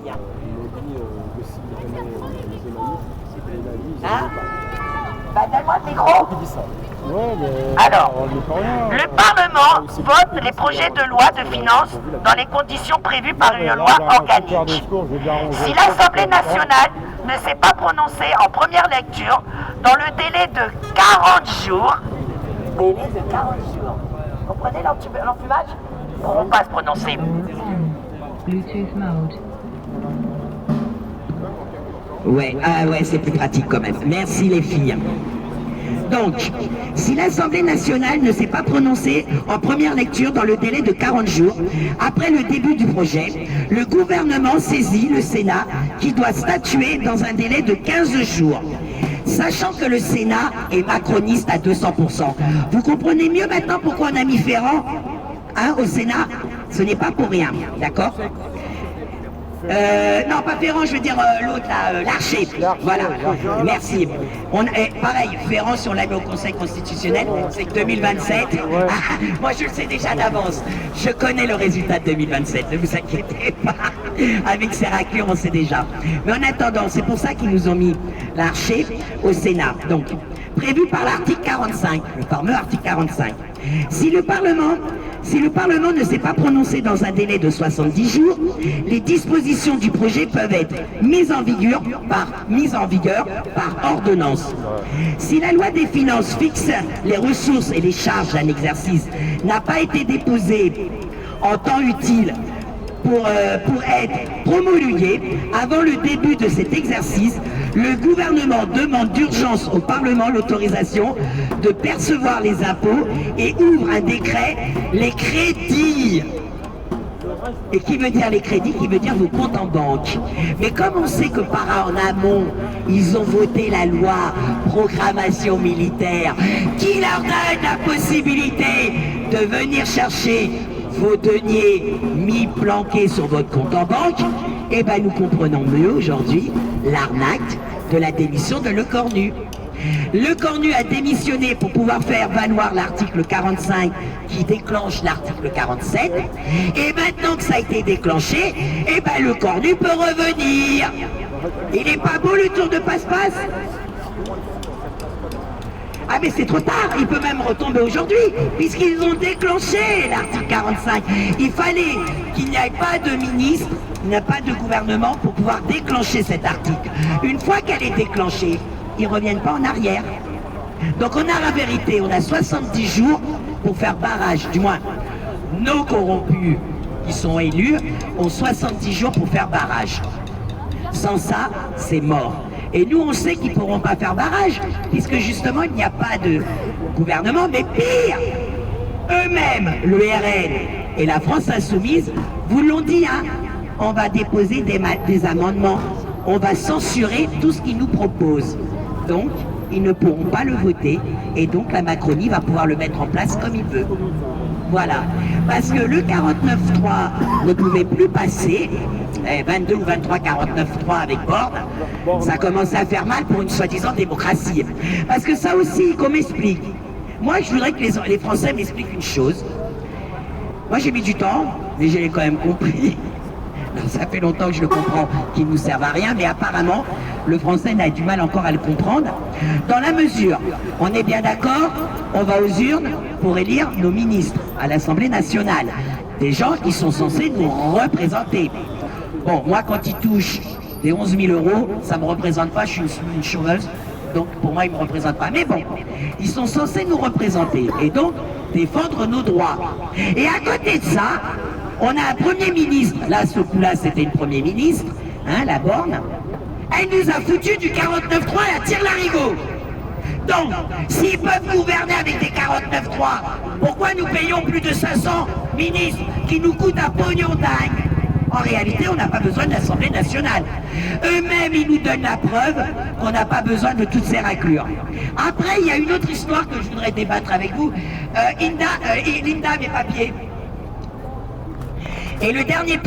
bien. Hein? Bah, donne-moi le micro. Alors, le Parlement vote les projets de loi de finances dans les conditions prévues par une loi organique. Si l'Assemblée nationale ne s'est pas prononcée en première lecture dans le délai de 40 jours, comprenez l'enfumage? Ils ne pourront pas se prononcer. Bluetooth mode. Ouais, c'est plus pratique quand même. Merci les filles. Donc, si l'Assemblée nationale ne s'est pas prononcée en première lecture dans le délai de 40 jours, après le début du projet, le gouvernement saisit le Sénat qui doit statuer dans un délai de 15 jours. Sachant que le Sénat est macroniste à 200%. Vous comprenez mieux maintenant pourquoi on a mis Ferrand au Sénat? Ce n'est pas pour rien, d'accord? Non, pas Ferrand, je veux dire l'autre là, Larcher. Voilà, merci. Pareil, Ferrand, si on l'a mis au Conseil constitutionnel, c'est que 2027. Moi, je le sais déjà d'avance. Je connais le résultat de 2027, ne vous inquiétez pas. Avec Séraclure, on sait déjà. Mais en attendant, c'est pour ça qu'ils nous ont mis Larcher au Sénat. Donc, prévu par l'article 45, le fameux article 45. Si le Parlement ne s'est pas prononcé dans un délai de 70 jours, les dispositions du projet peuvent être mises en vigueur par ordonnance. Si la loi des finances fixe les ressources et les charges d'un exercice n'a pas été déposée en temps utile pour être promulguée avant le début de cet exercice, le gouvernement demande d'urgence au Parlement l'autorisation de percevoir les impôts et ouvre un décret, les crédits. Et qui veut dire les crédits? Qui veut dire vos comptes en banque. Mais comme on sait que en amont, ils ont voté la loi programmation militaire qui leur donne la possibilité de venir chercher vos deniers mis planqués sur votre compte en banque, eh bien nous comprenons mieux aujourd'hui l'arnaque de la démission de Lecornu. Lecornu a démissionné pour pouvoir faire valoir l'article 45 qui déclenche l'article 47, et maintenant que ça a été déclenché, eh bien Lecornu peut revenir. Il n'est pas beau le tour de passe-passe? Ah mais c'est trop tard, il peut même retomber aujourd'hui, puisqu'ils ont déclenché l'article 45. Il fallait qu'il n'y ait pas de ministre, il n'y a pas de gouvernement pour pouvoir déclencher cet article. Une fois qu'elle est déclenchée, ils ne reviennent pas en arrière. Donc on a la vérité, on a 70 jours pour faire barrage, du moins nos corrompus qui sont élus ont 70 jours pour faire barrage. Sans ça, c'est mort. Et nous, on sait qu'ils ne pourront pas faire barrage, puisque justement, il n'y a pas de gouvernement, mais pire, eux-mêmes, le RN et la France Insoumise, vous l'ont dit, hein, on va déposer des amendements, on va censurer tout ce qu'ils nous proposent. Donc, ils ne pourront pas le voter, et donc la Macronie va pouvoir le mettre en place comme il veut. Voilà, parce que le 49.3 ne pouvait plus passer, 22 ou 23 49.3 avec Borne, ça commence à faire mal pour une soi-disant démocratie. Parce que ça aussi, qu'on m'explique. Moi, je voudrais que les Français m'expliquent une chose. Moi, j'ai mis du temps, mais je l'ai quand même compris. Ça fait longtemps que je le comprends, qu'il ne nous sert à rien, mais apparemment, le français n'a du mal encore à le comprendre. Dans la mesure, on est bien d'accord, on va aux urnes pour élire nos ministres à l'Assemblée nationale. Des gens qui sont censés nous représenter. Bon, moi, quand ils touchent des 11 000 euros, ça ne me représente pas, je suis une chômeuse, donc pour moi, ils ne me représentent pas. Mais bon, ils sont censés nous représenter et donc défendre nos droits. Et à côté de ça, on a un Premier ministre, là, ce coup-là, c'était une Premier ministre, hein, la Borne, elle nous a foutu du 49.3 et à tire-larigot. Donc, s'ils peuvent gouverner avec des 49.3, pourquoi nous payons plus de 500 ministres qui nous coûtent un pognon dingue? En réalité, on n'a pas besoin de l'Assemblée nationale. Eux-mêmes, ils nous donnent la preuve qu'on n'a pas besoin de toutes ces raclures. Après, il y a une autre histoire que je voudrais débattre avec vous. Linda, mes papiers. Et le dernier